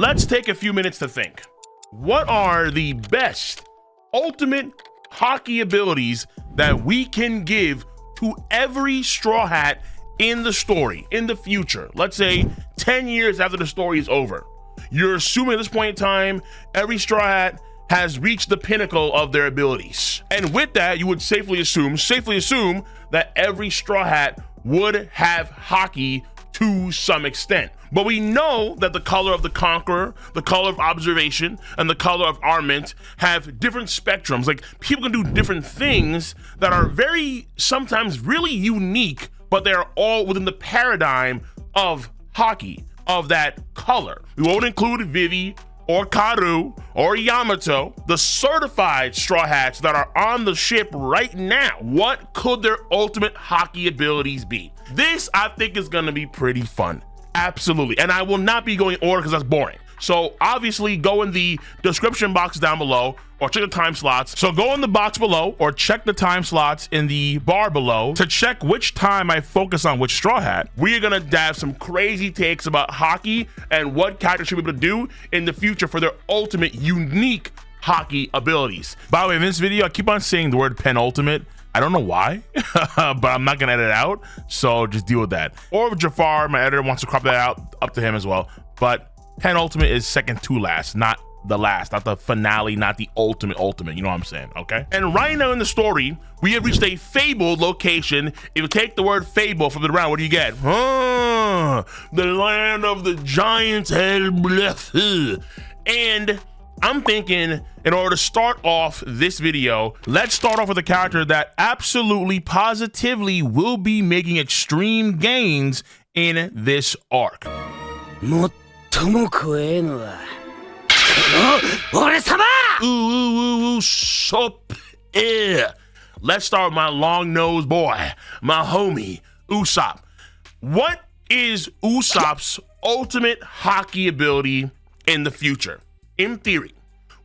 let's take a few minutes to think. What are the best ultimate Haki abilities that we can give to every Straw Hat in the story, in the future? Let's say 10 years after the story is over. You're assuming at this point in time, every Straw Hat has reached the pinnacle of their abilities. And with that, you would safely assume that every Straw Hat would have Haki to some extent. But we know that the color of the Conqueror, the color of Observation, and the color of Armament have different spectrums. Like, people can do different things that are very, sometimes really unique, but they're all within the paradigm of Haki, of that color. We won't include Vivi, or Karu, or Yamato, the certified Straw Hats that are on the ship right now. What could their ultimate Haki abilities be? This, I think, is gonna be pretty fun. Absolutely. And I will not be going in order because that's boring. So obviously go in the description box down below or check the time slots. So go in the box below or check the time slots in the bar below to check which time I focus on which Straw Hat. We are gonna have some crazy takes about Haki and what characters should be able to do in the future for their ultimate unique Haki abilities. By the way, in this video, I keep on saying the word penultimate. I don't know why, but I'm not gonna edit it out, so just deal with that. Or if Jafar, my editor, wants to crop that out, up to him as well. But penultimate is second to last, not the last, not the finale, not the ultimate, you know what I'm saying, okay? And right now in the story, we have reached a fabled location. If you take the word fable from the round, what do you get? The land of the giants. And I'm thinking, in order to start off this video, let's start off with a character that absolutely, positively will be making extreme gains in this arc. USOPP'S. Let's start with my long-nosed boy, my homie, Usopp. What is Usopp's ultimate Haki ability in the future? In theory.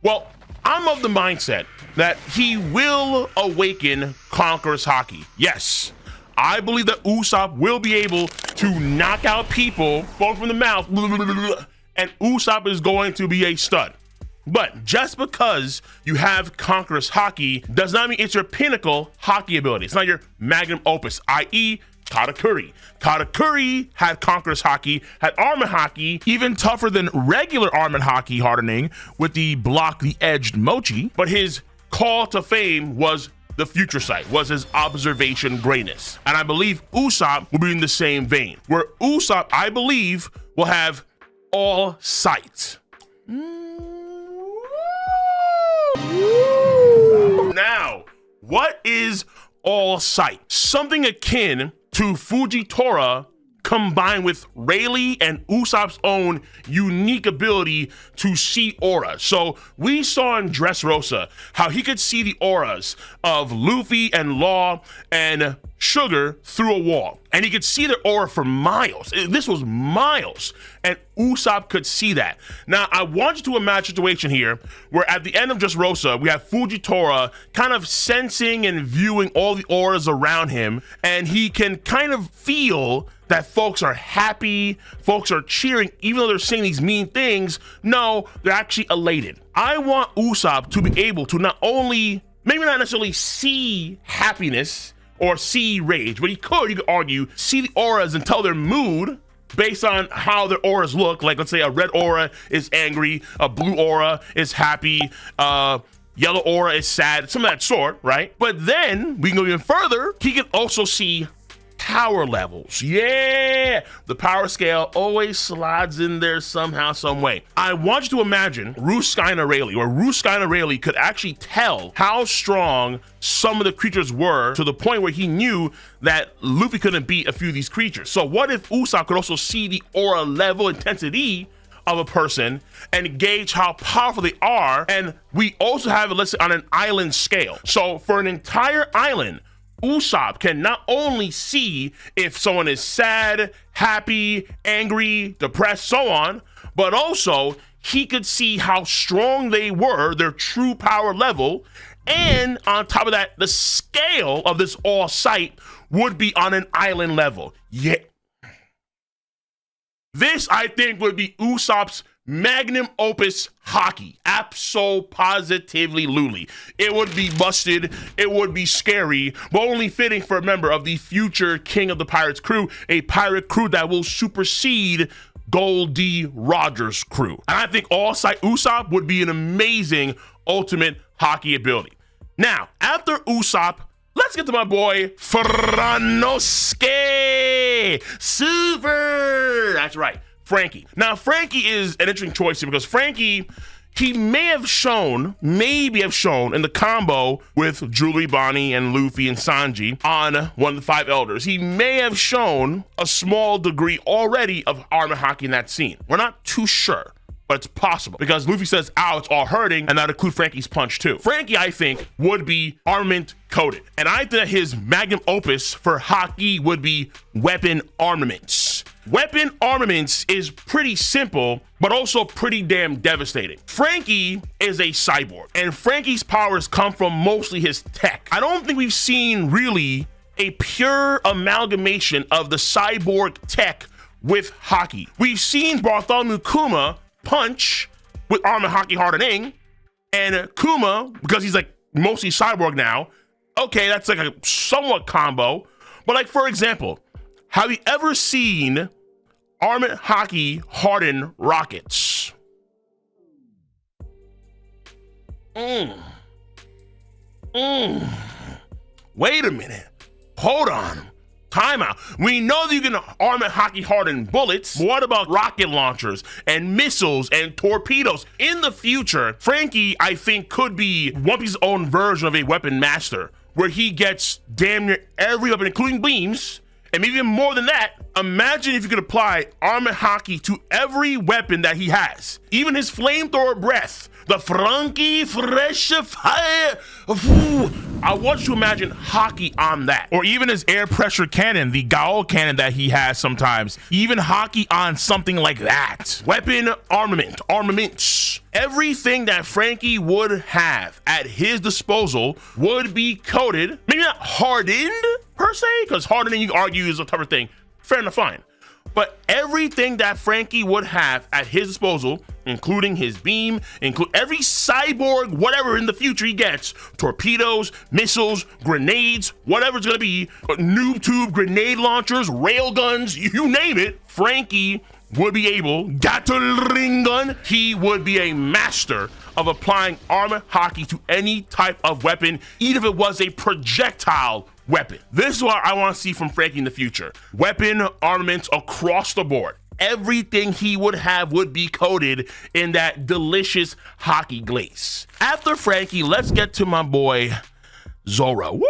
Well, I'm of the mindset that he will awaken Conqueror's Haki. Yes, I believe that Usopp will be able to knock out people, both from the mouth, and Usopp is going to be a stud. But just because you have Conqueror's Haki does not mean it's your pinnacle Haki ability. It's not your magnum opus, i.e., Katakuri. Katakuri had Conqueror's Haki, had Armor Haki, even tougher than regular Armor Haki hardening with the block the edged mochi, but his call to fame was the future sight, was his observation greatness. And I believe Usopp will be in the same vein, where Usopp, I believe, will have all sight. Now, what is all sight? Something akin to Fujitora combined with Rayleigh and Usopp's own unique ability to see auras. So we saw in Dressrosa how he could see the auras of Luffy and Law and Sugar through a wall, and he could see their aura for miles. This was miles, and Usopp could see that. Now, I want you to imagine a situation here where at the end of Dressrosa, we have Fujitora kind of sensing and viewing all the auras around him, and he can kind of feel that folks are happy, folks are cheering, even though they're saying these mean things. No, they're actually elated. I want Usopp to be able to not only, maybe not necessarily see happiness or see rage, but you could argue, see the auras and tell their mood based on how their auras look. Like, let's say a red aura is angry, a blue aura is happy, yellow aura is sad, some of that sort, right? But then we can go even further. He can also see power levels. Yeah, the power scale always slides in there somehow, some way. I want you to imagine Ruskina Rayleigh, where Ruskina Rayleigh could actually tell how strong some of the creatures were to the point where he knew that Luffy couldn't beat a few of these creatures. So what if Usopp could also see the aura level intensity of a person and gauge how powerful they are? And we also have it listed on an island scale. So for an entire island, Usopp can not only see if someone is sad, happy, angry, depressed, so on, but also he could see how strong they were, their true power level, and on top of that, the scale of this all sight would be on an island level. Yeah. This, I think, would be Usopp's magnum opus Haki. Abso-positively-lutely. It would be busted, it would be scary, but only fitting for a member of the future King of the Pirates crew, a pirate crew that will supersede Goldie Rogers' crew. And I think All Sight Usopp would be an amazing ultimate Haki ability. Now, after Usopp, let's get to my boy Franosuke. Super. That's right, Franky. Now, Franky is an interesting choice here because Franky, he maybe have shown in the combo with Julie, Bonnie, and Luffy and Sanji on one of the 5 elders. He may have shown a small degree already of armor Haki in that scene. We're not too sure, but it's possible because Luffy says, ow, it's all hurting, and that includes Franky's punch too. Franky, I think, would be armament coated. And I think that his magnum opus for Haki would be weapon armaments. Weapon armaments is pretty simple, but also pretty damn devastating. Franky is a cyborg, and Franky's powers come from mostly his tech. I don't think we've seen really a pure amalgamation of the cyborg tech with Haki. We've seen Bartholomew Kuma punch with armor Haki hardening, and Kuma, because he's like mostly cyborg now, okay, that's like a somewhat combo. But like, for example, have you ever seen armored Haki harden rockets? Wait a minute. Hold on. Time out. We know that you can armor Haki harden bullets. What about rocket launchers and missiles and torpedoes? In the future, Franky, I think, could be One Piece's own version of a weapon master, where he gets damn near every weapon, including beams. And maybe even more than that, imagine if you could apply armor Haki to every weapon that he has. Even his flamethrower breath, the Franky fresh fire. Ooh, I want you to imagine Haki on that. Or even his air pressure cannon, the Gao cannon that he has sometimes. Even Haki on something like that. Weapon armaments. Everything that Franky would have at his disposal would be coated, maybe not hardened per se, because hardening, you argue, is a tougher thing. Fair enough, fine. But everything that Franky would have at his disposal, including his beam, include every cyborg, whatever in the future he gets, torpedoes, missiles, grenades, whatever it's gonna be, noob tube, grenade launchers, rail guns, you name it, Franky would be able, Gatling gun, he would be a master of applying armor Haki to any type of weapon, even if it was a projectile weapon. This is what I want to see from Franky in the future. Weapon armaments across the board. Everything he would have would be coated in that delicious Haki glaze. After Franky, let's get to my boy Zoro. Woo!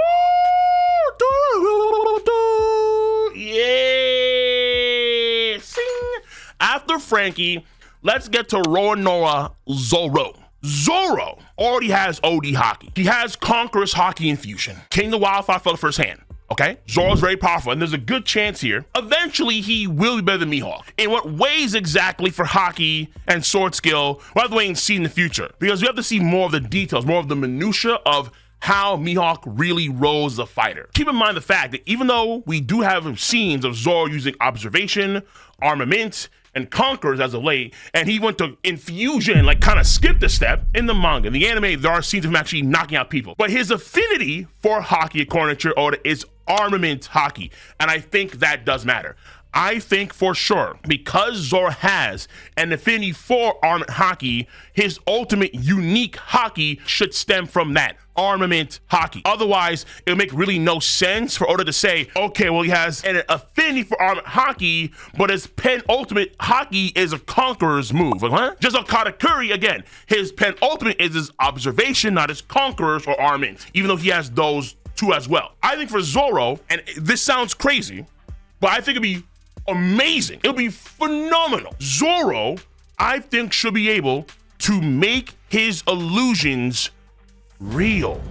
Yeah! Sing! After Franky, let's get to Roronoa Zoro. Zoro already has OD Haki. He has Conqueror's Haki infusion. King of Wildfire fell firsthand. Okay, Zoro's very powerful, and there's a good chance here eventually he will be better than Mihawk. In what ways exactly for Haki and sword skill, we'll have to wait and see in the future, because we have to see more of the details, more of the minutia of how Mihawk really rolls as a fighter. Keep in mind the fact that even though we do have scenes of Zoro using observation, armament, and Conquerors as of late, and he went to infusion, like kind of skipped a step in the manga. In the anime, there are scenes of him actually knocking out people. But his affinity for Haki, according to Oda, is armament Haki, and I think that does matter. I think for sure, because Zoro has an affinity for armament Haki, his ultimate unique Haki should stem from that, armament Haki. Otherwise, it'll make really no sense for Oda to say, okay, well, he has an affinity for armament Haki, but his penultimate Haki is a Conqueror's move. Like, huh? Just like Katakuri, again, his penultimate is his observation, not his Conquerors or armament, even though he has those two as well. I think for Zoro, and this sounds crazy, but I think it'd be amazing. It'll be phenomenal. Zoro, I think, should be able to make his illusions real.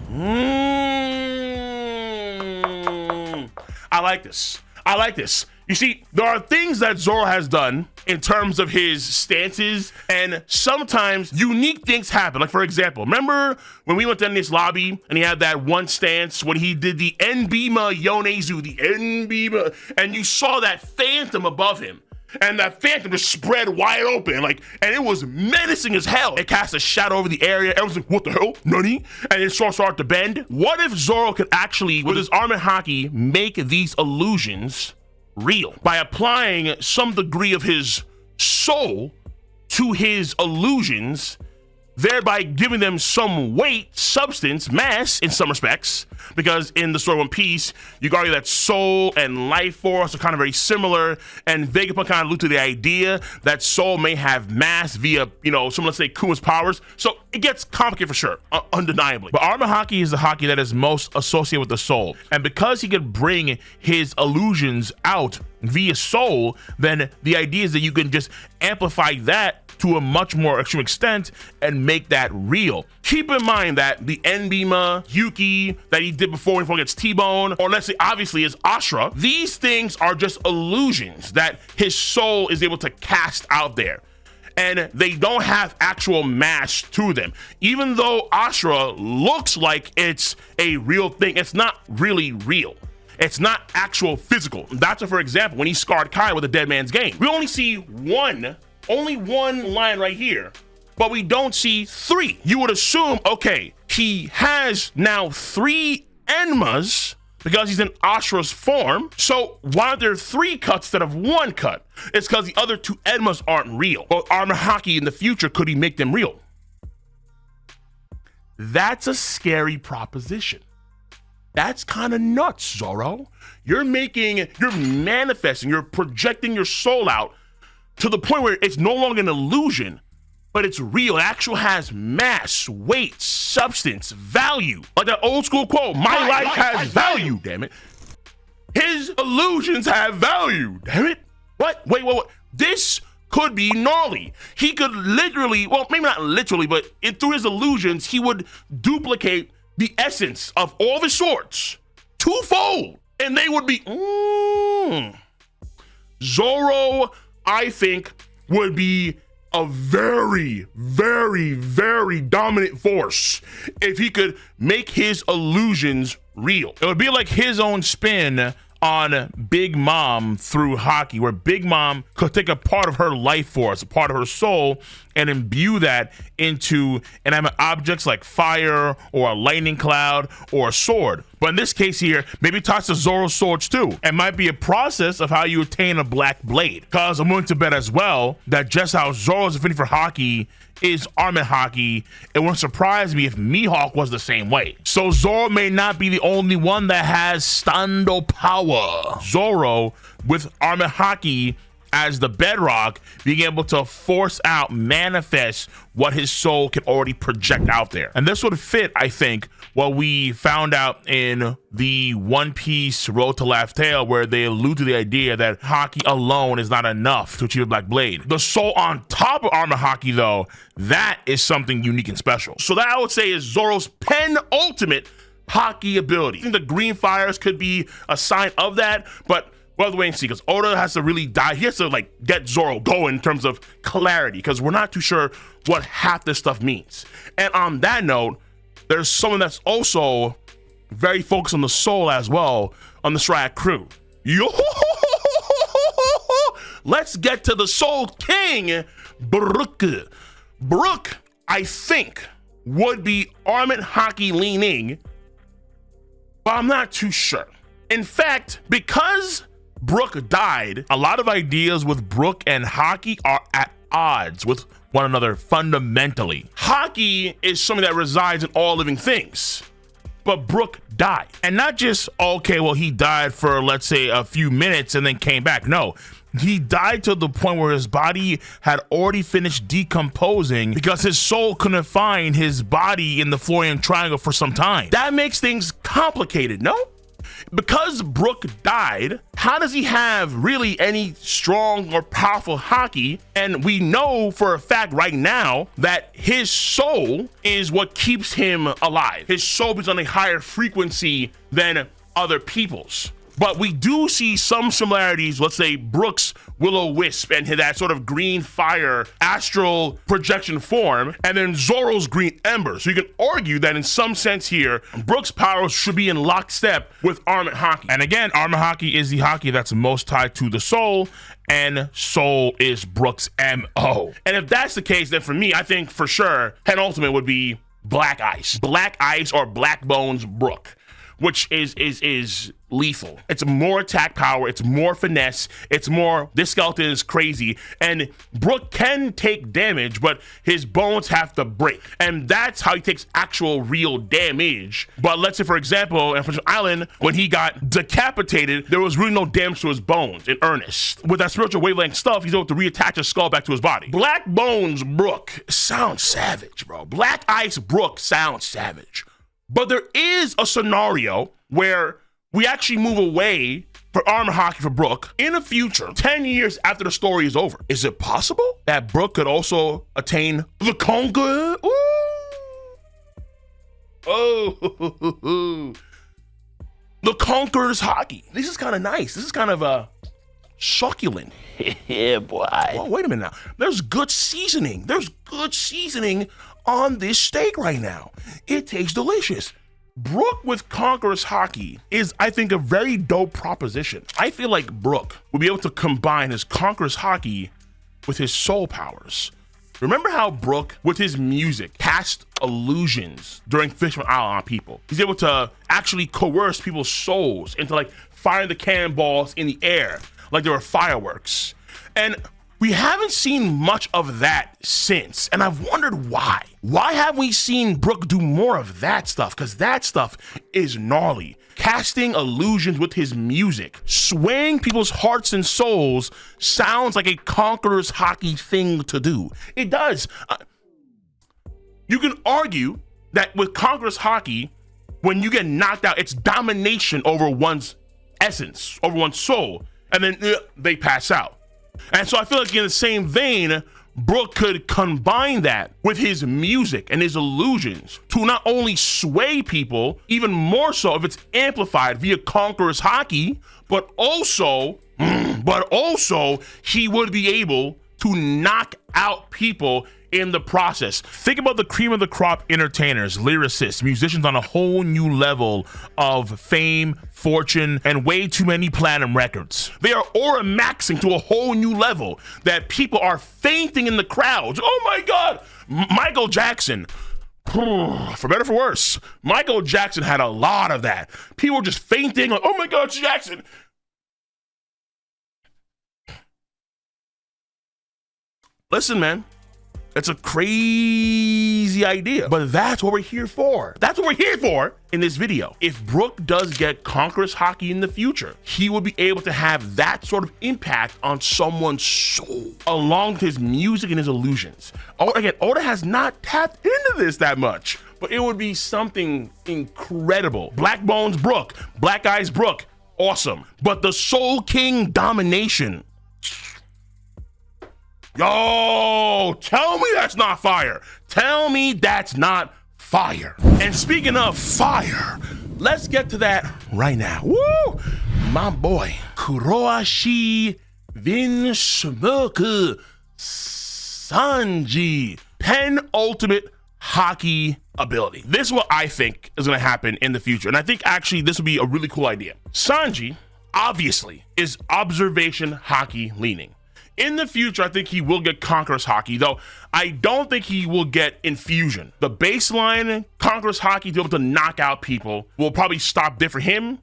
I like this. I like this. You see, there are things that Zoro has done in terms of his stances, and sometimes unique things happen. Like, for example, remember when we went down this lobby and he had that one stance when he did the Enbima Yonezu, the Enbima, and you saw that phantom above him. and that phantom just spread wide open, like, and it was menacing as hell. It cast a shadow over the area. Everyone's like, what the hell, nani? And it started to bend. What if Zoro could actually, with his arm and Haki, make these illusions real by applying some degree of his soul to his illusions, thereby giving them some weight, substance, mass in some respects? Because in the story of One Piece, you can argue that soul and life force are kind of very similar, and Vegapunk kind of allude to the idea that soul may have mass via, you know, some, let's say, Kuma's powers. So it gets complicated for sure, undeniably. But Armor Haki is the Haki that is most associated with the soul. And because he could bring his illusions out via soul, then the idea is that you can just amplify that to a much more extreme extent and make that real. Keep in mind that the Enbima, Yuki that he did before he gets T-Bone, or let's say obviously is Ashura, these things are just illusions that his soul is able to cast out there. And they don't have actual mass to them. Even though Ashura looks like it's a real thing, it's not really real. It's not actual physical. That's for example, when he scarred Kai with a Dead Man's Game. We only see only one line right here, but we don't see three. You would assume, okay, he has now 3 Enmas because he's in Ashura's form. So why are there 3 cuts instead of 1 cut? It's because the other 2 Enmas aren't real. But Armor Haki in the future, could he make them real? That's a scary proposition. That's kind of nuts, Zoro. You're manifesting, you're projecting your soul out to the point where it's no longer an illusion, but it's real. It actually has mass, weight, substance, value. Like that old school quote, my life has value, damn it. His illusions have value, damn it. What? Wait. This could be gnarly. He could literally, well, maybe not literally, but through his illusions, he would duplicate the essence of all the swords twofold, and they would be, Zoro, I think, would be a very, very, very dominant force if he could make his illusions real. It would be like his own spin on Big Mom through Haki, where Big Mom could take a part of her life force, a part of her soul, and imbue that into inanimate objects like fire or a lightning cloud or a sword. But in this case here, maybe toss the Zoro swords too. It might be a process of how you attain a black blade. Because I'm willing to bet as well that just how Zoro's affinity for Haki is Armored Haki, it wouldn't surprise me if Mihawk was the same way. So Zoro may not be the only one that has stando power. Zoro, with Armored Haki as the bedrock, being able to force out, manifest what his soul can already project out there. And this would fit, I think, what we found out in the One Piece Road to Laugh Tale, where they allude to the idea that Haki alone is not enough to achieve a black blade. The soul on top of Armor Haki, though, that is something unique and special. So that I would say is Zoro's penultimate Haki ability. I think the green fires could be a sign of that, but we'll have to wait and see, because Oda has to really dive. He has to like get Zoro going in terms of clarity, because we're not too sure what half this stuff means. And on that note, there's someone that's also very focused on the soul as well on the Strat crew. Yo, let's get to the Soul King, Brook. Brook, I think, would be Armored Haki leaning, but I'm not too sure. In fact, because Brook died, a lot of ideas with Brook and Haki are at odds with one another fundamentally. Haki is something that resides in all living things, but Brook died. And not just, okay, well, he died for, let's say, a few minutes and then came back. No, he died to the point where his body had already finished decomposing because his soul couldn't find his body in the Florian Triangle for some time. That makes things complicated, no? Because Brook died, how does he have really any strong or powerful Haki? And we know for a fact right now that his soul is what keeps him alive. His soul is on a higher frequency than other people's. But we do see some similarities, let's say BROOK'S Will-O-Wisp and that sort of green fire astral projection form, and then ZORO'S green ember. So you can argue that in some sense here, BROOK'S powers should be in lockstep with Armored Haki. And again, Armored Haki is the Haki that's most tied to the soul, and soul is BROOK'S MO. And if that's the case, then for me, I think for sure, penultimate would be Black Ice. Black Ice or Black Bones BROOK, which is lethal. It's more attack power, it's more finesse, it's more, this skeleton is crazy, and BROOK can take damage, but his bones have to break. And that's how he takes actual real damage. But let's say, for example, in French Island, when he got decapitated, there was really no damage to his bones in earnest. With that spiritual wavelength stuff, he's able to reattach his skull back to his body. Black Bones BROOK sounds savage, bro. Black Ice BROOK sounds savage. But there is a scenario where we actually move away from Armored Haki for BROOK in the future, 10 years after the story is over. Is it possible that BROOK could also attain the Conquer? Oh, the Conqueror's Haki. This is kind of nice. This is kind of succulent. Yeah, boy. Well, wait a minute now. There's good seasoning. There's good seasoning on this steak right now. It tastes delicious. BROOK with Conqueror's Haki is, I think, a very dope proposition. I feel like BROOK will be able to combine his Conqueror's Haki with his soul powers. Remember how BROOK, with his music, cast illusions during Fishman Island on people? He's able to actually coerce people's souls into like firing the cannonballs in the air like they were fireworks. And we haven't seen much of that since, and I've wondered why. Why haven't we seen BROOK do more of that stuff? Because that stuff is gnarly. Casting illusions with his music, swaying people's hearts and souls sounds like a Conqueror's Haki thing to do. It does. You can argue that with Conqueror's Haki, when you get knocked out, it's domination over one's essence, over one's soul, and then they pass out. And so I feel like in the same vein, BROOK could combine that with his music and his illusions to not only sway people, even more so if it's amplified via Conqueror's Haki, but also he would be able to knock out people in the process. Think about the cream of the crop entertainers, lyricists, musicians on a whole new level of fame, fortune, and way too many platinum records. They are aura maxing to a whole new level that people are fainting in the crowds. Oh my God, Michael Jackson. For better or for worse, Michael Jackson had a lot of that. People were just fainting like, oh my God, Jackson. Listen, man, it's a crazy idea, but that's what we're here for. That's what we're here for in this video. If BROOK does get Conqueror's Haki in the future, he will be able to have that sort of impact on someone's soul, along with his music and his illusions. Again, Oda has not tapped into this that much, but it would be something incredible. Black Bones BROOK, Black Eyes BROOK, awesome. But the Soul King domination, yo, tell me that's not fire. Tell me that's not fire. And speaking of fire, let's get to that right now. Woo! My boy, Kuroashi Vinsmoku Sanji, penultimate Haki ability. This is what I think is gonna happen in the future. And I think actually this would be a really cool idea. Sanji, obviously, is observation Haki leaning. In the future, I think he will get Conqueror's Haki, though I don't think he will get Infusion. The baseline Conqueror's Haki to be able to knock out people will probably stop there for him.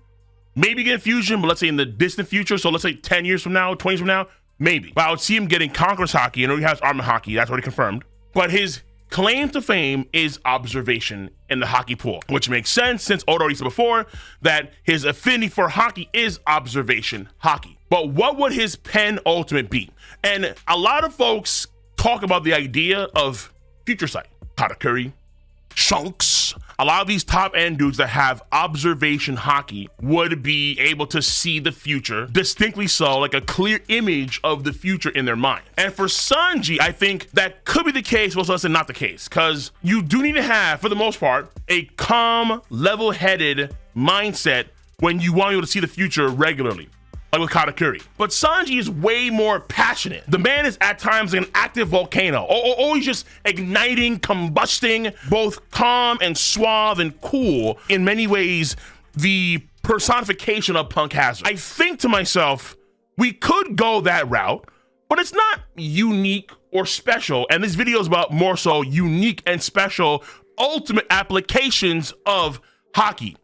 Maybe get Infusion, but let's say in the distant future, so let's say 10 years from now, 20 years from now, maybe. But I would see him getting Conqueror's Haki, and he has Armored Haki, that's already confirmed. But his claim to fame is observation in the Haki pool, which makes sense since Oda already said before that his affinity for Haki is observation Haki. But what would his penultimate be? And a lot of folks talk about the idea of future sight. Katakuri, Shanks, a lot of these top end dudes that have observation Haki would be able to see the future distinctly, so like a clear image of the future in their mind. And for Sanji, I think that could be the case, but also not the case, because you do need to have, for the most part, a calm, level-headed mindset when you want to be able to see the future regularly, like with Katakuri. But Sanji is way more passionate. The man is at times like an active volcano, always just igniting, combusting, both calm and suave and cool. In many ways, the personification of Punk Hazard. I think to myself, we could go that route, but it's not unique or special. And this video is about more so unique and special ultimate applications of Haki.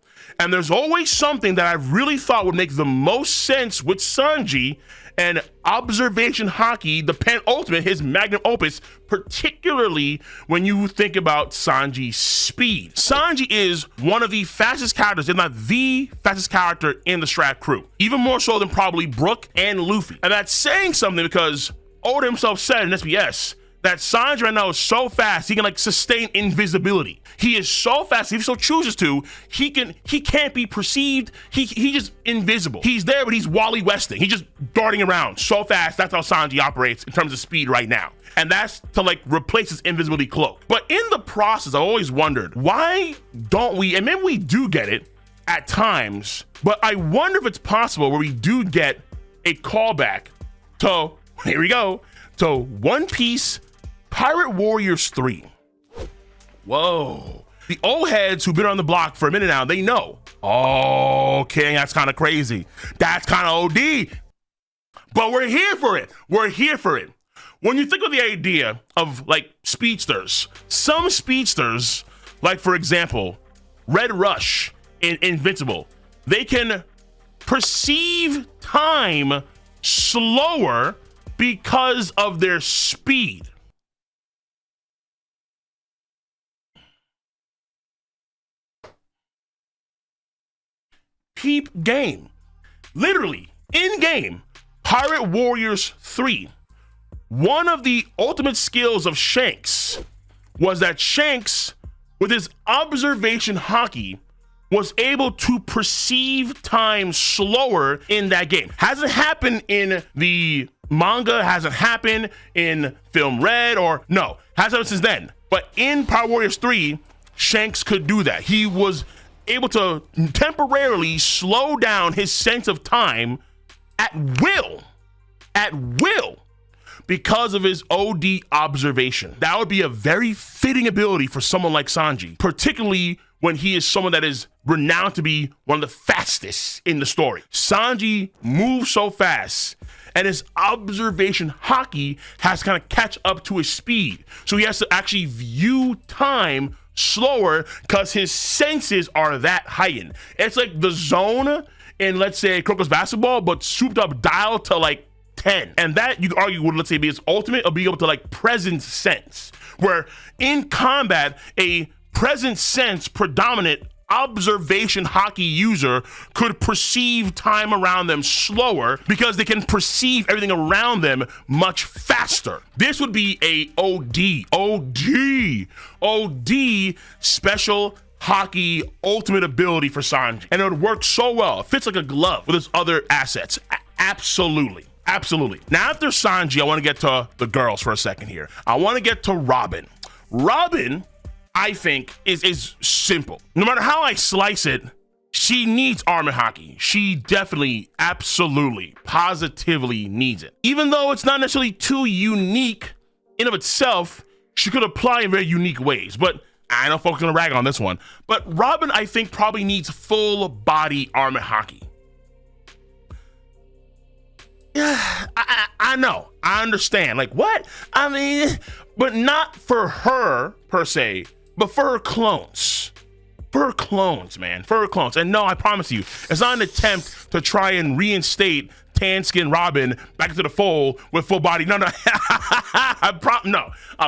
And there's always something that I really thought would make the most sense with Sanji and Observation Haki, the penultimate, his magnum opus, particularly when you think about Sanji's speed. Sanji is one of the fastest characters, if not the fastest character in the Strat crew, even more so than probably Brook and Luffy. And that's saying something because Oda himself said in SBS that Sanji right now is so fast, he can like sustain invisibility. He is so fast, if he so chooses to, he can't be perceived. He just invisible. He's there, but he's Wally Westing. He's just darting around so fast. That's how Sanji operates in terms of speed right now. And that's to like replace his invisibility cloak. But in the process, I always wondered, why don't we, and maybe we do get it at times, but I wonder if it's possible where we do get a callback to, here we go, to One Piece Pirate Warriors 3. Whoa. The old heads who've been on the block for a minute now, they know. Oh, King, that's kind of crazy. That's kind of OD. But we're here for it. We're here for it. When you think of the idea of like speedsters, some speedsters, like for example, Red Rush in Invincible, they can perceive time slower because of their speed. Peep game. Literally, in game, Pirate Warriors 3, one of the ultimate skills of Shanks was that Shanks, with his observation Haki, was able to perceive time slower in that game. Hasn't happened in the manga, hasn't happened in Film Red, or no, hasn't happened since then. But in Pirate Warriors 3, Shanks could do that. He was able to temporarily slow down his sense of time at will, because of his OD observation. That would be a very fitting ability for someone like Sanji, particularly when he is someone that is renowned to be one of the fastest in the story. Sanji moves so fast, and his observation Haki has to kind of catch up to his speed. So he has to actually view time slower because his senses are that heightened. It's like the zone in, let's say, Croco's basketball, but souped up dial to like 10. And that you could argue would, let's say, be his ultimate, or be able to like present sense, where in combat, a present sense predominant observation Haki user could perceive time around them slower because they can perceive everything around them much faster. This would be a OD special Haki ultimate ability for Sanji, and it would work so well. It fits like a glove with his other assets. Absolutely. Now after Sanji, I want to get to the girls for a second here. I want to get to Robin. Robin, I think, is simple. No matter how I slice it, she needs armor Haki. She definitely, absolutely, positively needs it. Even though it's not necessarily too unique in of itself, she could apply in very unique ways. But I know folks are gonna rag on this one. But Robin, I think, probably needs full body armor Haki. Yeah, I know, I understand. Like, what? I mean, but not for her per se, but for her clones. For her clones, man. For her clones. And no, I promise you, it's not an attempt to try and reinstate tan skin Robin back into the fold with full body. No. I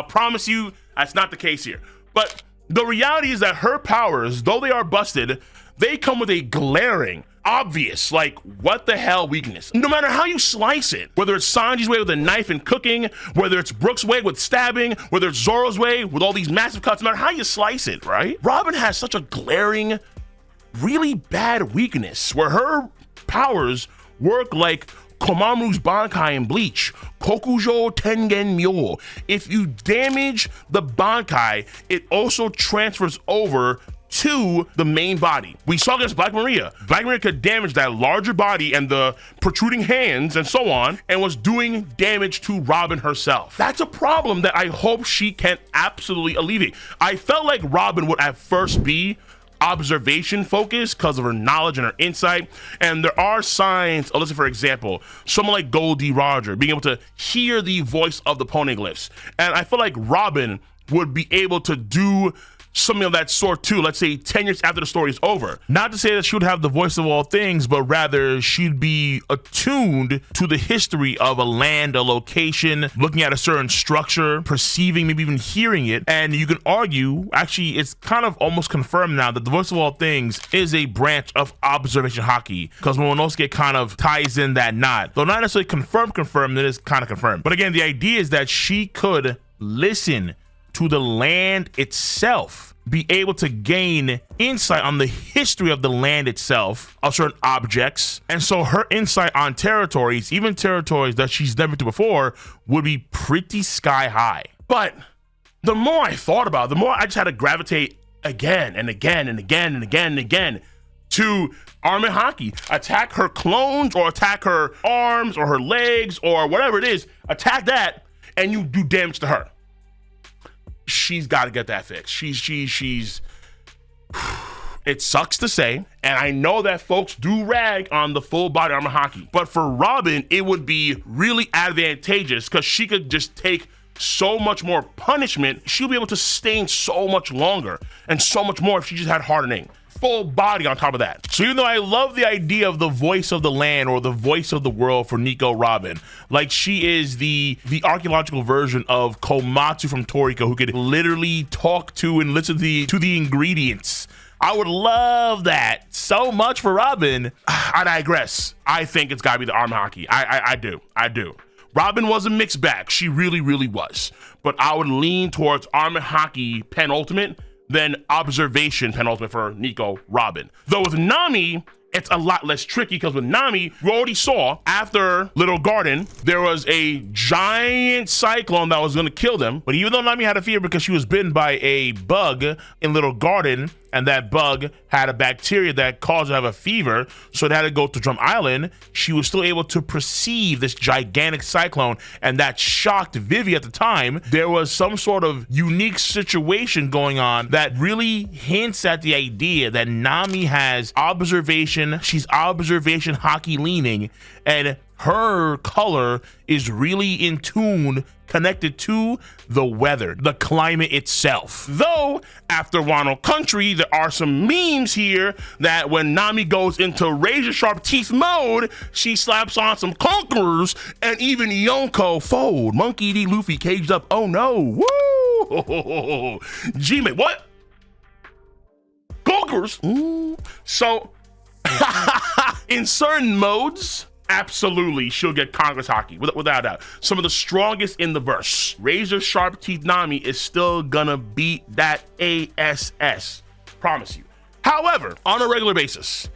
promise you that's not the case here. But the reality is that her powers, though they are busted, they come with a glaring, obvious, like, what the hell weakness. No matter how you slice it, whether it's Sanji's way with a knife and cooking, whether it's Brook's way with stabbing, whether it's Zoro's way with all these massive cuts, no matter how you slice it, right? Robin has such a glaring, really bad weakness where her powers work like Komamu's Bankai in Bleach, Kokujo Tengen Myo. If you damage the Bankai, it also transfers over to the main body. We saw against Black Maria. Black Maria could damage that larger body and the protruding hands and so on, and was doing damage to Robin herself. That's a problem that I hope she can absolutely alleviate. I felt like Robin would at first be observation focused because of her knowledge and her insight, and there are signs. Let's say, for example, someone like Goldie Roger being able to hear the voice of the poneglyphs, and I feel like Robin would be able to do something of that sort too, let's say 10 years after the story is over. Not to say that she would have the voice of all things, but rather she'd be attuned to the history of a land, a location, looking at a certain structure, perceiving, maybe even hearing it. And you can argue, actually, it's kind of almost confirmed now that the voice of all things is a branch of observation Haki, because Momonosuke kind of ties in that knot. Though not necessarily confirmed, it is kind of confirmed. But again, the idea is that she could listen to the land itself, be able to gain insight on the history of the land itself, of certain objects. And so her insight on territories, even territories that she's never been to before, would be pretty sky high. But the more I thought about it, the more I just had to gravitate again and again and again and again and again to Armin Haki. Attack her clones, or attack her arms or her legs or whatever it is. Attack that and you do damage to her. She's got to get that fixed. She's it sucks to say, and I know that folks do rag on the full body armor Haki, but for Robin, it would be really advantageous because she could just take so much more punishment. She'll be able to sustain so much longer and so much more if she just had hardening. Full body on top of that. So even though I love the idea of the voice of the land or the voice of the world for Nico Robin, like she is the archaeological version of Komatsu from Toriko, who could literally talk to and listen to the ingredients. I would love that so much for Robin. I digress. I think it's gotta be the arm Haki. I do. Robin was a mixed bag. She really, really was. But I would lean towards Armor Haki penultimate, then observation penultimate for Nico Robin. Though with Nami, it's a lot less tricky because with Nami, we already saw after Little Garden, there was a giant cyclone that was gonna kill them. But even though Nami had a fear because she was bitten by a bug in Little Garden, and that bug had a bacteria that caused her to have a fever, so it had to go to Drum Island, she was still able to perceive this gigantic cyclone, and that shocked Vivi at the time. There was some sort of unique situation going on that really hints at the idea that Nami has observation, she's observation Haki leaning, and her color is really in tune, connected to the weather, the climate itself. Though, after Wano Country, there are some memes here that when Nami goes into razor sharp teeth mode, she slaps on some conquerors and even Yonko fold. Monkey D. Luffy caged up. Oh no. Woo! G-Mate, what? Conquerors? Ooh. So, in certain modes, absolutely, she'll get Congress Haki, without a doubt. Some of the strongest in the verse. Razor Sharp Teeth Nami is still gonna beat that ASS. Promise you. However, on a regular basis,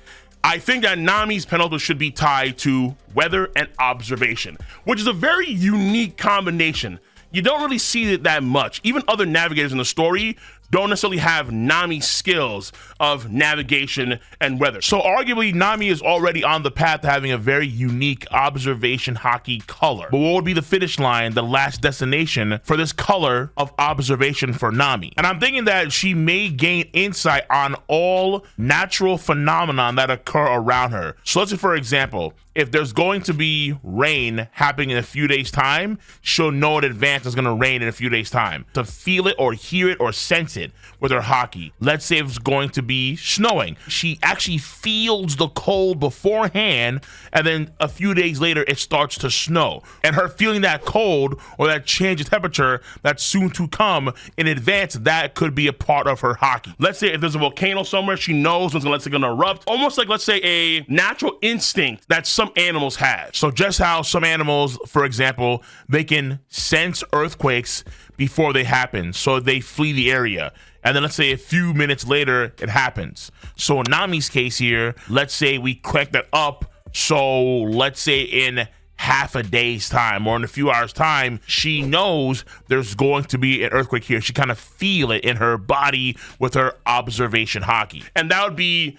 I think that Nami's penultimate should be tied to weather and observation, which is a very unique combination. You don't really see it that much. Even other navigators in the story don't necessarily have Nami's skills of navigation and weather. So arguably, Nami is already on the path to having a very unique observation Haki color. But what would be the finish line, the last destination for this color of observation for Nami? And I'm thinking that she may gain insight on all natural phenomenon that occur around her. So let's say, for example, if there's going to be rain happening in a few days' time, she'll know in advance it's gonna rain in a few days' time. To feel it or hear it or sense it with her Haki. Let's say it's going to be snowing. She actually feels the cold beforehand, and then a few days later, it starts to snow. And her feeling that cold or that change of temperature that's soon to come in advance, that could be a part of her Haki. Let's say if there's a volcano somewhere, she knows when it's gonna erupt. Almost like, let's say, a natural instinct that some animals have. So just how some animals, for example, they can sense earthquakes before they happen, so they flee the area. And then let's say a few minutes later, it happens. So in Nami's case here, let's say we crack that up. So let's say in half a day's time or in a few hours time, she knows there's going to be an earthquake here. She kind of feel it in her body with her observation haki. And that would be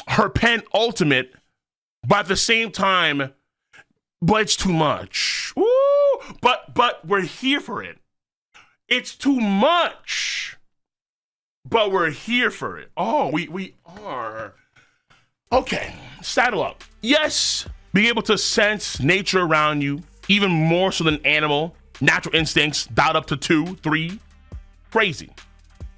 her penultimate, but at the same time, but it's too much. Woo! But we're here for it. It's too much, but we're here for it. Oh, we are. Okay, saddle up. Yes, being able to sense nature around you, even more so than animal, natural instincts, dialed up to 2, 3, crazy.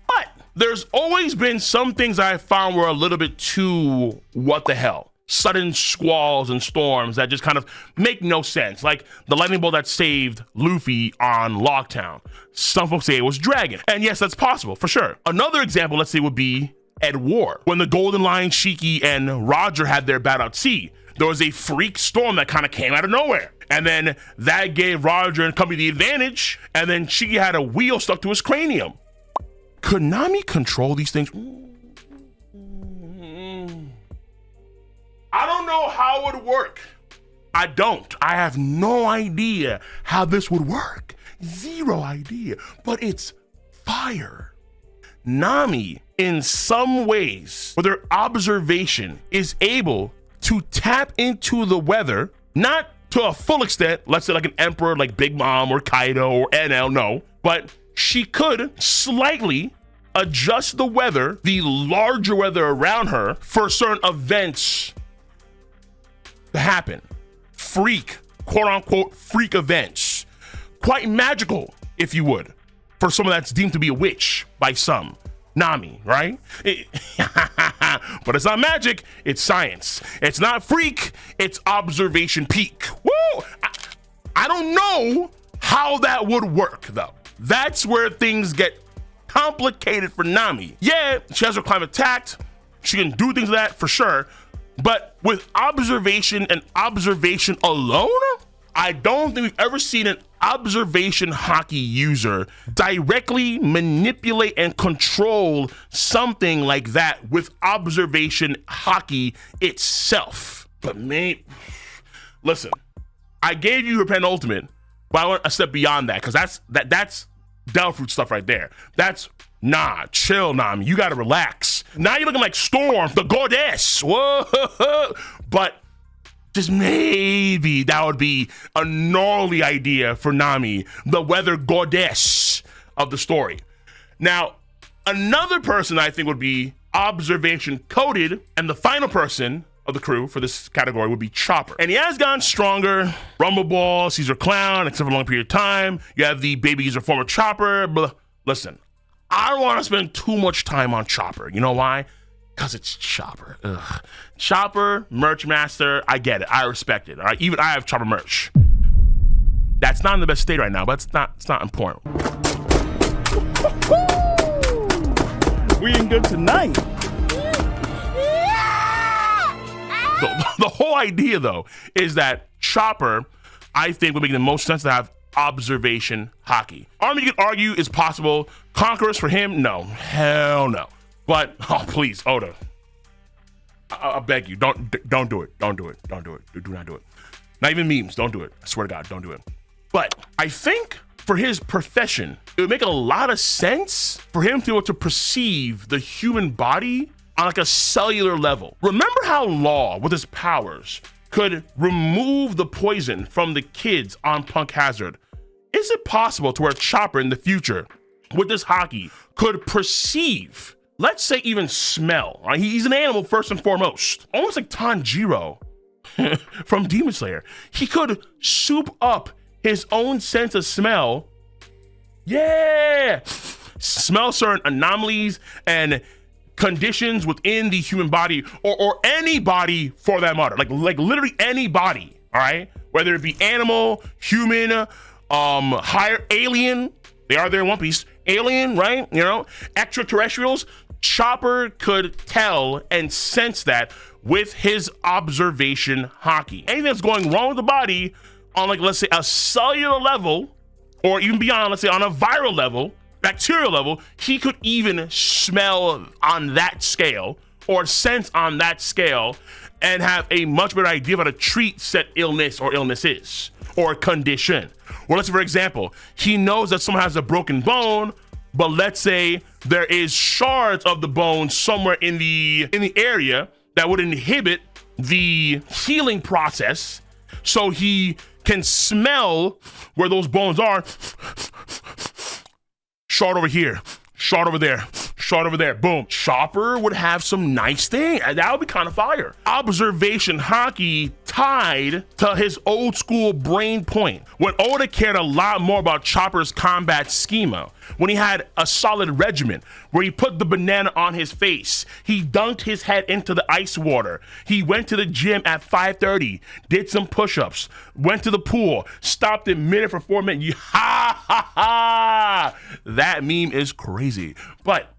But there's always been some things I found were a little bit too what the hell. Sudden squalls and storms that just kind of make no sense. Like the lightning bolt that saved Luffy on Locktown. Some folks say it was Dragon. And yes, that's possible, for sure. Another example, let's say, would be at War. When the Golden Lion, Shiki, and Roger had their battle at sea, there was a freak storm that kind of came out of nowhere. And then that gave Roger and company the advantage. And then Shiki had a wheel stuck to his cranium. Could Nami control these things? I don't know how it would work. I don't. I have no idea how this would work. Zero idea. But it's fire. Nami, in some ways, with her observation, is able to tap into the weather, not to a full extent, let's say like an emperor like Big Mom or Kaido or NL, no, but she could slightly adjust the weather, the larger weather around her, for certain events to happen. Freak, quote unquote, freak events. Quite magical, if you would, for someone that's deemed to be a witch by some. Nami, right? But it's not magic, it's science. It's not freak, it's observation peak. Woo! I don't know how that would work, though. That's where things get complicated for Nami. Yeah, she has her climate tact. She can do things like that for sure. But with observation and observation alone, I don't think we've ever seen an observation haki user directly manipulate and control something like that with observation haki itself. But man, listen, I gave you her penultimate, but I went a step beyond that because that's Devil Fruit stuff right there. That's nah, chill, Nami. You gotta relax. Now you're looking like Storm, the goddess. Whoa, but just maybe that would be a gnarly idea for Nami, the weather goddess of the story. Now, another person I think would be observation coded, and the final person of the crew for this category would be Chopper. And he has gotten stronger. Rumble Ball, Caesar Clown, except for a long period of time. You have the baby user former Chopper. But listen, I don't want to spend too much time on Chopper. You know why? Because it's Chopper. Ugh. Chopper, merch master, I get it. I respect it. All right, even I have Chopper merch. That's not in the best state right now, but it's not important. We ain't good tonight. The whole idea, though, is that Chopper, I think, would make the most sense to have observation haki. Army, you could argue, is possible. Conquerors for him, no. Hell no. But, oh, please, Oda. I beg you, don't do it. Don't do it. Don't do it. Do not do it. Not even memes, don't do it. I swear to God, don't do it. But I think for his profession, it would make a lot of sense for him to be able to perceive the human body on like a cellular level. Remember how Law, with his powers, could remove the poison from the kids on Punk Hazard? Is it possible to where Chopper in the future, with this haki, could perceive, let's say even smell, right? He's an animal first and foremost, almost like Tanjiro from Demon Slayer. He could soup up his own sense of smell. Yeah! Smell certain anomalies and conditions within the human body, or any body for that matter, like literally any body, all right? Whether it be animal, human, higher alien, they are there in One Piece, alien, right? You know, extraterrestrials. Chopper could tell and sense that with his observation haki. Anything that's going wrong with the body on, like, let's say a cellular level, or even beyond, let's say on a viral level, bacterial level, he could even smell on that scale, or sense on that scale and have a much better idea of how to treat said illness or illnesses or condition. Well, let's say, for example, he knows that someone has a broken bone, but let's say there is shards of the bone somewhere in the area that would inhibit the healing process, so he can smell where those bones are. Shard over here, shard over there, shard over there, boom. Chopper would have some nice thing, and that would be kind of fire. Observation Haki tied to his old school brain point. When Oda cared a lot more about Chopper's combat schema, when he had a solid regimen, where he put the banana on his face, he dunked his head into the ice water, he went to the gym at 5:30, did some push-ups, went to the pool, stopped in mid for 4 minutes. Ha ha ha! That meme is crazy. But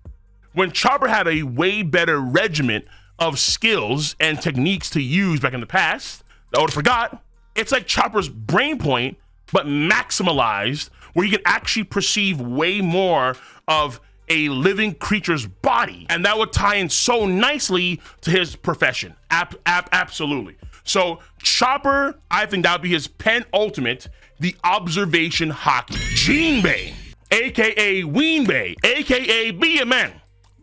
when Chopper had a way better regimen of skills and techniques to use back in the past, that Oda forgot, it's like Chopper's brain point, but maximalized, where he can actually perceive way more of a living creature's body. And that would tie in so nicely to his profession. Absolutely. So Chopper, I think that would be his penultimate, the observation Haki. Jinbei, AKA Weenbei, AKA be a man.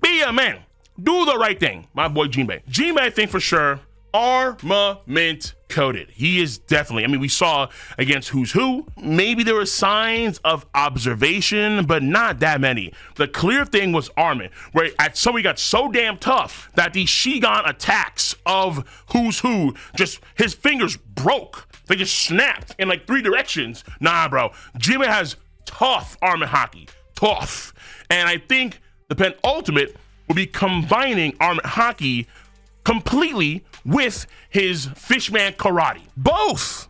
Be a man. Do the right thing. My boy Jinbei. Jinbei, I think for sure, armament coated. He is definitely, I mean, we saw against Who's Who, maybe there were signs of observation, but not that many. The clear thing was armament, where at some he got so damn tough that the Shigan attacks of Who's Who, just his fingers broke. They just snapped in like 3 directions. Nah, bro. Jinbei has tough armament Haki. Tough. And I think the penultimate will be combining armament Haki completely with his fishman karate, both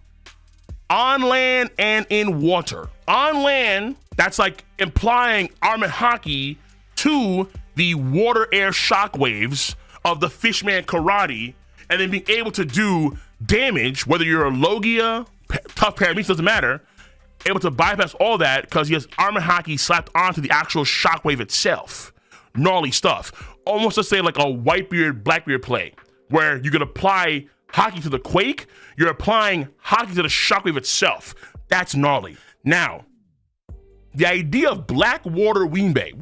on land and in water. On land, that's like implying armament Haki to the water air shockwaves of the fishman karate, and then being able to do damage, whether you're a Logia, tough parameter, doesn't matter, able to bypass all that because he has armament Haki slapped onto the actual shockwave itself. Gnarly stuff. Almost to say like a Whitebeard, Blackbeard play, where you can apply Haki to the quake, you're applying Haki to the shockwave itself. That's gnarly. Now, the idea of Blackwater Weenbei.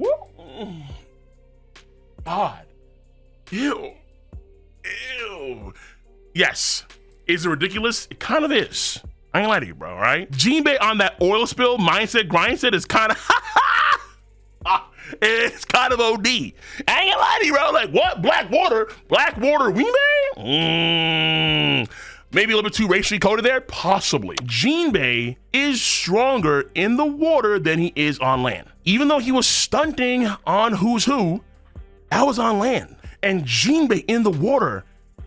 God. Ew. Ew. Yes. Is it ridiculous? It kind of is. I ain't lying to you, bro, all right? Jinbei on that oil spill mindset, grind set is kind of it's kind of OD. I ain't gonna lie to you, bro. Like, what? Blackwater Weenbei? Maybe a little bit too racially coded there? Possibly. Jinbei is stronger in the water than he is on land. Even though he was stunting on Who's Who, that was on land. And Jinbei in the water,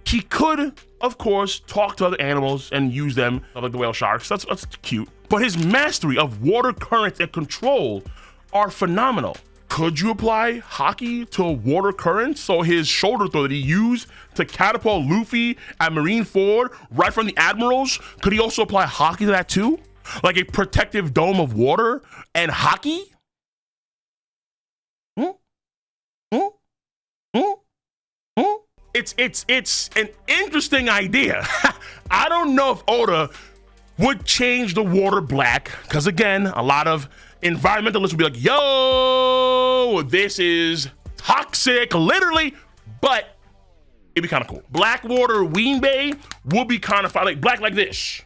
he could, of course, talk to other animals and use them, like the whale sharks. That's cute. But his mastery of water currents and control are phenomenal. Could you apply Haki to water currents? So his shoulder throw that he used to catapult Luffy at Marineford right from the admirals, could he also apply Haki to that too? Like a protective dome of water and Haki? It's an interesting idea. I don't know if Oda would change the water black, because again, a lot of environmentalists would be like, yo, this is toxic, literally, but it'd be kind of cool. Blackwater Weenbei would be kind of fire, like black like this.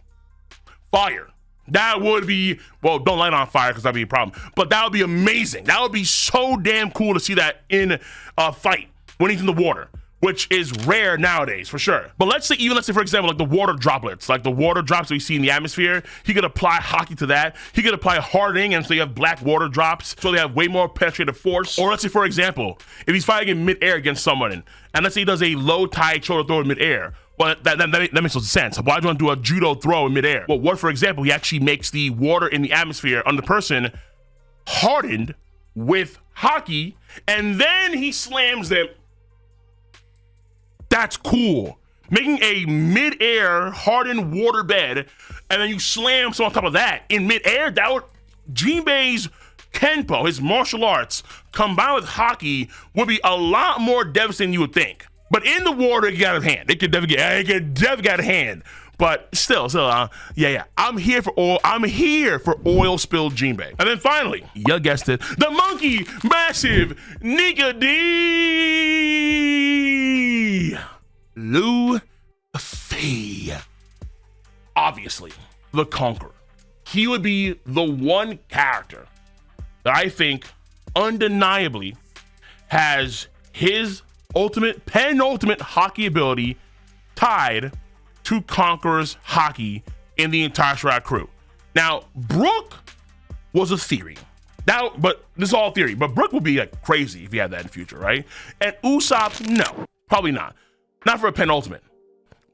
Fire. That would be, well, don't light on fire because that'd be a problem, but that would be amazing. That would be so damn cool to see that in a fight when he's in the water, which is rare nowadays for sure. But let's say, for example, like the water droplets, like the water drops that we see in the atmosphere, he could apply Haki to that. He could apply hardening, and so you have black water drops, so they have way more penetrative force. Or let's say, for example, if he's fighting in midair against someone, and let's say he does a low tide shoulder throw in midair, well, that makes no sense. Why do you want to do a judo throw in midair? Well, what, for example, he actually makes the water in the atmosphere on the person hardened with Haki, and then he slams them. That's cool. Making a mid-air hardened water bed, and then you slam someone on top of that in mid-air, that would, Jinbei's Kenpo, his martial arts, combined with Haki, would be a lot more devastating than you would think. But in the water, it got out of hand. It could definitely get out of hand. But still, yeah. I'm here for oil. I'm here for oil spilled Jinbei. And then finally, you guessed it, the monkey massive Nika D. Luffy. Obviously, the Conqueror. He would be the one character that I think undeniably has his penultimate Haki ability tied to Conqueror's Haki in the entire Shroud crew. Now, Brook was a theory. But this is all theory. But Brook would be like crazy if he had that in the future, right? And Usopp's, no, probably not. Not for a penultimate.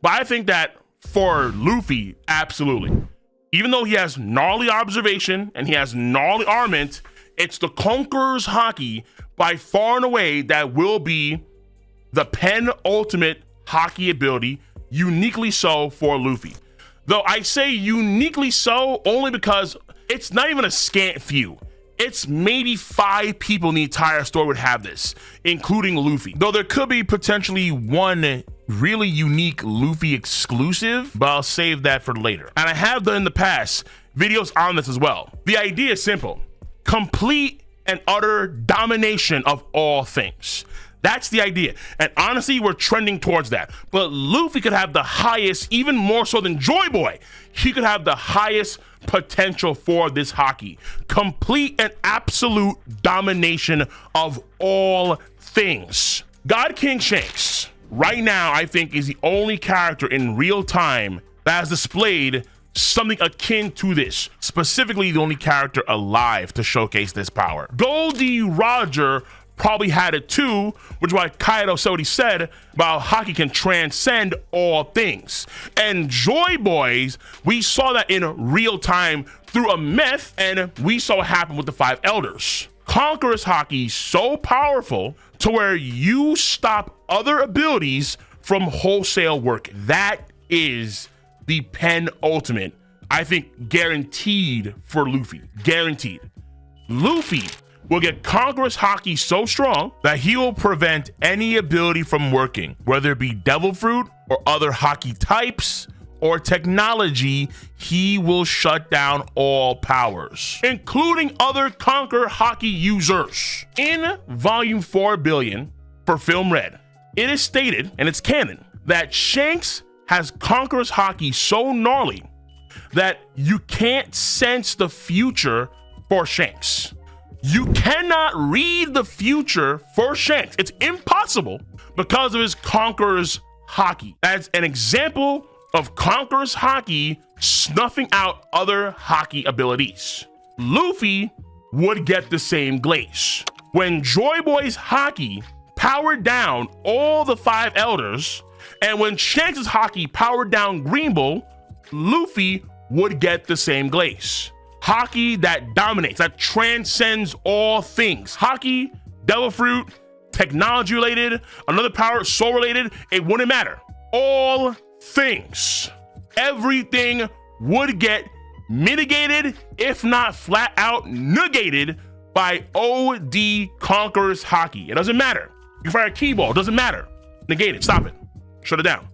But I think that for Luffy, absolutely. Even though he has gnarly observation and he has gnarly armament, it's the Conqueror's Haki by far and away that will be the penultimate Haki ability, uniquely so for Luffy. Though I say uniquely so only because it's not even a scant few. It's maybe 5 people in the entire story would have this, including Luffy. Though there could be potentially one really unique Luffy exclusive, but I'll save that for later. And I have done in the past videos on this as well. The idea is simple. Complete and utter domination of all things. That's the idea. And honestly, we're trending towards that. But Luffy could have the highest, even more so than Joy Boy. He could have the highest potential for this Haki. Complete and absolute domination of all things. God King Shanks, right now, I think is the only character in real time that has displayed something akin to this. Specifically, the only character alive to showcase this power. Goldie Roger probably had it too, which is why Kaido said what he said about how Haki can transcend all things. And Joy Boys, we saw that in real time through a myth, and we saw what happened with the 5 elders. Conqueror's Haki so powerful to where you stop other abilities from wholesale work. That is the penultimate, I think, guaranteed for Luffy. Guaranteed. Luffy will get Conqueror's Haki so strong that he will prevent any ability from working, whether it be Devil Fruit or other Haki types or technology. He will shut down all powers, including other Conqueror Haki users. In Volume 4 Billion for Film Red, it is stated, and it's canon, that Shanks has Conqueror's Haki so gnarly that you can't sense the future for Shanks. You cannot read the future for Shanks. It's impossible because of his Conqueror's Haki. That's an example of Conqueror's Haki snuffing out other Haki abilities. Luffy would get the same glaze. When Joy Boy's Haki powered down all the 5 elders, and when Shanks' Haki powered down Green Bull, Luffy would get the same glaze. Haki that dominates, that transcends all things. Haki, Devil Fruit, technology related, another power, soul related, it wouldn't matter. All things, everything would get mitigated, if not flat out negated, by OD Conqueror's Haki. It doesn't matter. You fire a key ball, it doesn't matter. Negate it, stop it, shut it down.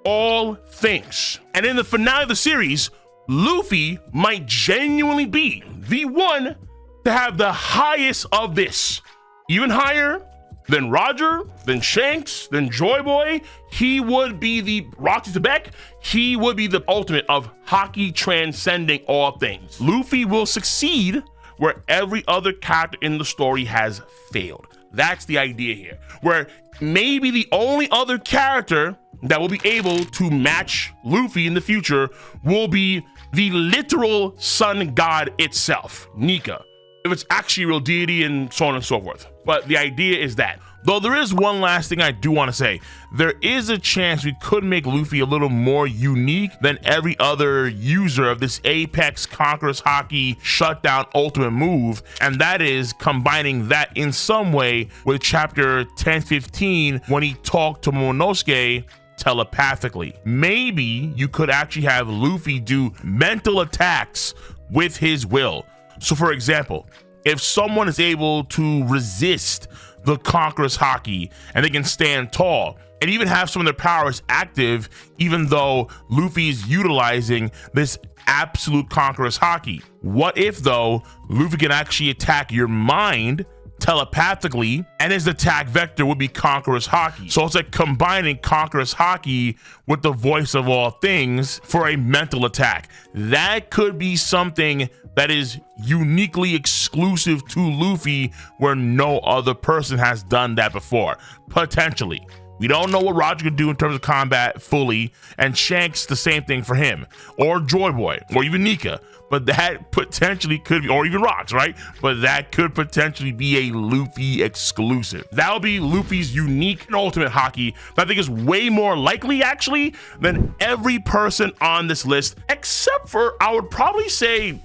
All things. And in the finale of the series, Luffy might genuinely be the one to have the highest of this. Even higher than Roger, than Shanks, than Joy Boy. He would be the Roxy Trebek. He would be the ultimate of Haki transcending all things. Luffy will succeed where every other character in the story has failed. That's the idea here. Where maybe the only other character that will be able to match Luffy in the future will be the literal sun god itself, Nika, if it's actually a real deity and so on and so forth. But the idea is that. Though there is one last thing I do want to say. There is a chance we could make Luffy a little more unique than every other user of this Apex Conqueror's Haki shutdown ultimate move, and that is combining that in some way with chapter 1015 when he talked to Momonosuke telepathically. Maybe you could actually have Luffy do mental attacks with his will. So for example, if someone is able to resist the Conqueror's Haki and they can stand tall, and even have some of their powers active, even though Luffy is utilizing this absolute conqueror's haki. What if though Luffy can actually attack your mind telepathically, and his attack vector would be conqueror's haki? So it's like combining conqueror's haki with the voice of all things for a mental attack. That could be something that is uniquely exclusive to Luffy, where no other person has done that before. Potentially. We don't know what Roger could do in terms of combat fully, and Shanks the same thing for him, or Joy Boy, or even Nika. But that potentially could be, or even Rocks, right? But that could potentially be a Luffy exclusive. That'll be Luffy's unique and ultimate haki that I think is way more likely actually than every person on this list, except for, I would probably say,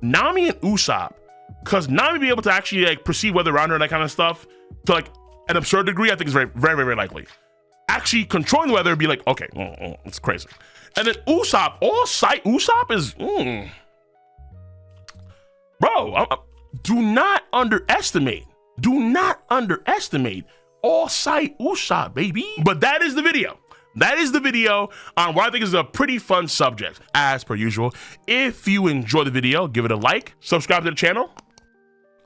Nami and Usopp, because Nami be able to actually like perceive weather around her and that kind of stuff to like an absurd degree. I think is very, very, very likely. Actually controlling the weather would be like, okay, it's crazy. And then Usopp, all sight Usopp is, bro, do not underestimate all sight Usopp, baby. But that is the video. That is the video on what I think is a pretty fun subject. As per usual, if you enjoy the video, give it a like, subscribe to the channel.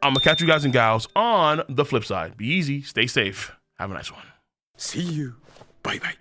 I'm gonna catch you guys and gals on the flip side. Be easy, stay safe, have a nice one. See you. Bye bye.